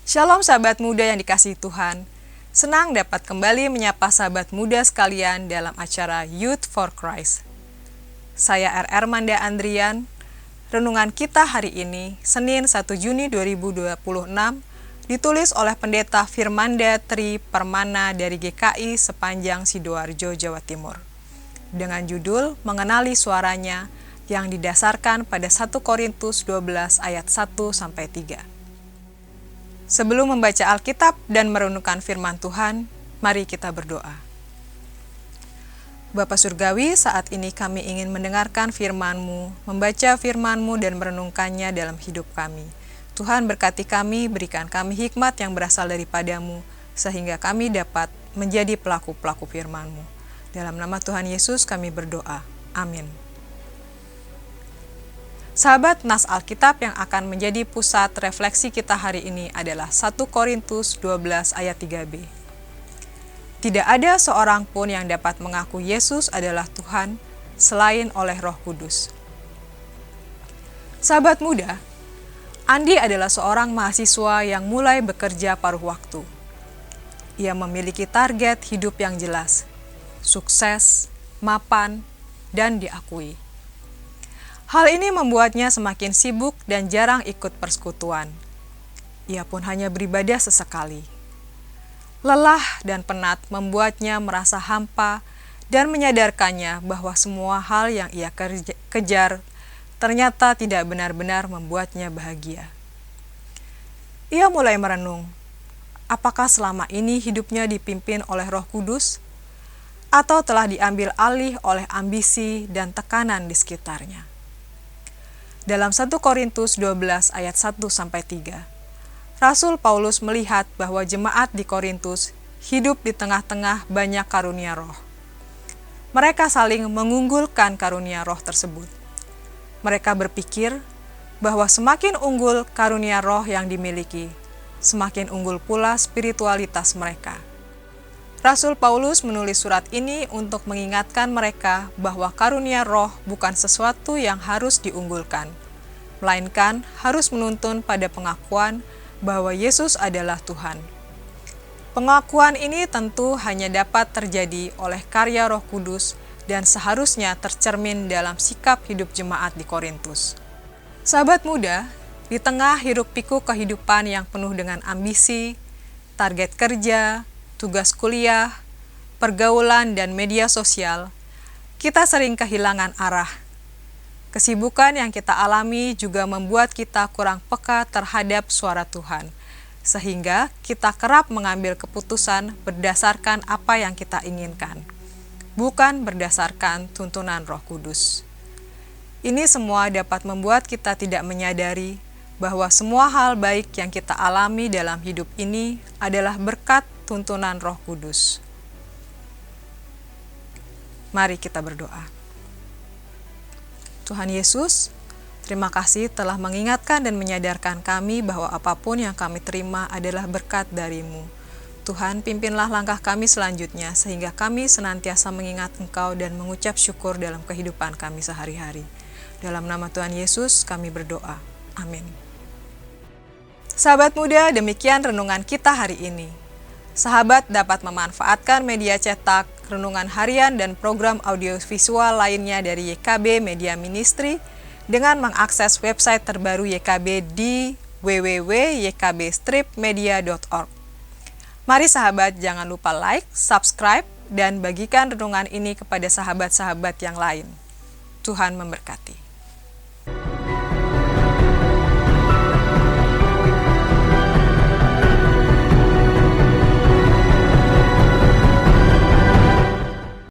Shalom sahabat muda yang dikasihi Tuhan. Senang dapat kembali menyapa sahabat muda sekalian dalam acara Youth for Christ. Saya RR Manda Andrian. Renungan kita hari ini, Senin 1 Juni 2026, ditulis oleh Pendeta Firmanda Tri Permana dari GKI Sepanjang Sidoarjo, Jawa Timur. Dengan judul Mengenali Suaranya yang didasarkan pada 1 Korintus 12 ayat 1-3. Sebelum membaca Alkitab dan merenungkan firman Tuhan, mari kita berdoa. Bapa Surgawi, saat ini kami ingin mendengarkan firman-Mu, membaca firman-Mu dan merenungkannya dalam hidup kami. Tuhan berkati kami, berikan kami hikmat yang berasal daripada-Mu, sehingga kami dapat menjadi pelaku-pelaku firman-Mu. Dalam nama Tuhan Yesus kami berdoa. Amin. Sahabat, nas Alkitab yang akan menjadi pusat refleksi kita hari ini adalah 1 Korintus 12 ayat 3b. Tidak ada seorang pun yang dapat mengaku Yesus adalah Tuhan selain oleh Roh Kudus. Sahabat muda, Andi adalah seorang mahasiswa yang mulai bekerja paruh waktu. Ia memiliki target hidup yang jelas, sukses, mapan, dan diakui. Hal ini membuatnya semakin sibuk dan jarang ikut persekutuan. Ia pun hanya beribadah sesekali. Lelah dan penat membuatnya merasa hampa dan menyadarkannya bahwa semua hal yang ia kejar ternyata tidak benar-benar membuatnya bahagia. Ia mulai merenung, apakah selama ini hidupnya dipimpin oleh Roh Kudus atau telah diambil alih oleh ambisi dan tekanan di sekitarnya. Dalam 1 Korintus 12 ayat 1-3, Rasul Paulus melihat bahwa jemaat di Korintus hidup di tengah-tengah banyak karunia roh. Mereka saling mengunggulkan karunia roh tersebut. Mereka berpikir bahwa semakin unggul karunia roh yang dimiliki, semakin unggul pula spiritualitas mereka. Rasul Paulus menulis surat ini untuk mengingatkan mereka bahwa karunia roh bukan sesuatu yang harus diunggulkan, melainkan harus menuntun pada pengakuan bahwa Yesus adalah Tuhan. Pengakuan ini tentu hanya dapat terjadi oleh karya Roh Kudus dan seharusnya tercermin dalam sikap hidup jemaat di Korintus. Sahabat muda, di tengah hiruk-pikuk kehidupan yang penuh dengan ambisi, target kerja, tugas kuliah, pergaulan, dan media sosial, kita sering kehilangan arah. Kesibukan yang kita alami juga membuat kita kurang peka terhadap suara Tuhan, sehingga kita kerap mengambil keputusan berdasarkan apa yang kita inginkan, bukan berdasarkan tuntunan Roh Kudus. Ini semua dapat membuat kita tidak menyadari bahwa semua hal baik yang kita alami dalam hidup ini adalah berkat tuntunan Roh Kudus. Mari kita berdoa. Tuhan Yesus, terima kasih telah mengingatkan dan menyadarkan kami bahwa apapun yang kami terima adalah berkat dari-Mu. Tuhan, pimpinlah langkah kami selanjutnya sehingga kami senantiasa mengingat Engkau dan mengucap syukur dalam kehidupan kami sehari-hari. Dalam nama Tuhan Yesus kami berdoa. Amin. Sahabat muda, demikian renungan kita hari ini. Sahabat dapat memanfaatkan media cetak, renungan harian, dan program audiovisual lainnya dari YKB Media Ministry dengan mengakses website terbaru YKB di www.ykbstripmedia.org. Mari sahabat jangan lupa like, subscribe, dan bagikan renungan ini kepada sahabat-sahabat yang lain. Tuhan memberkati.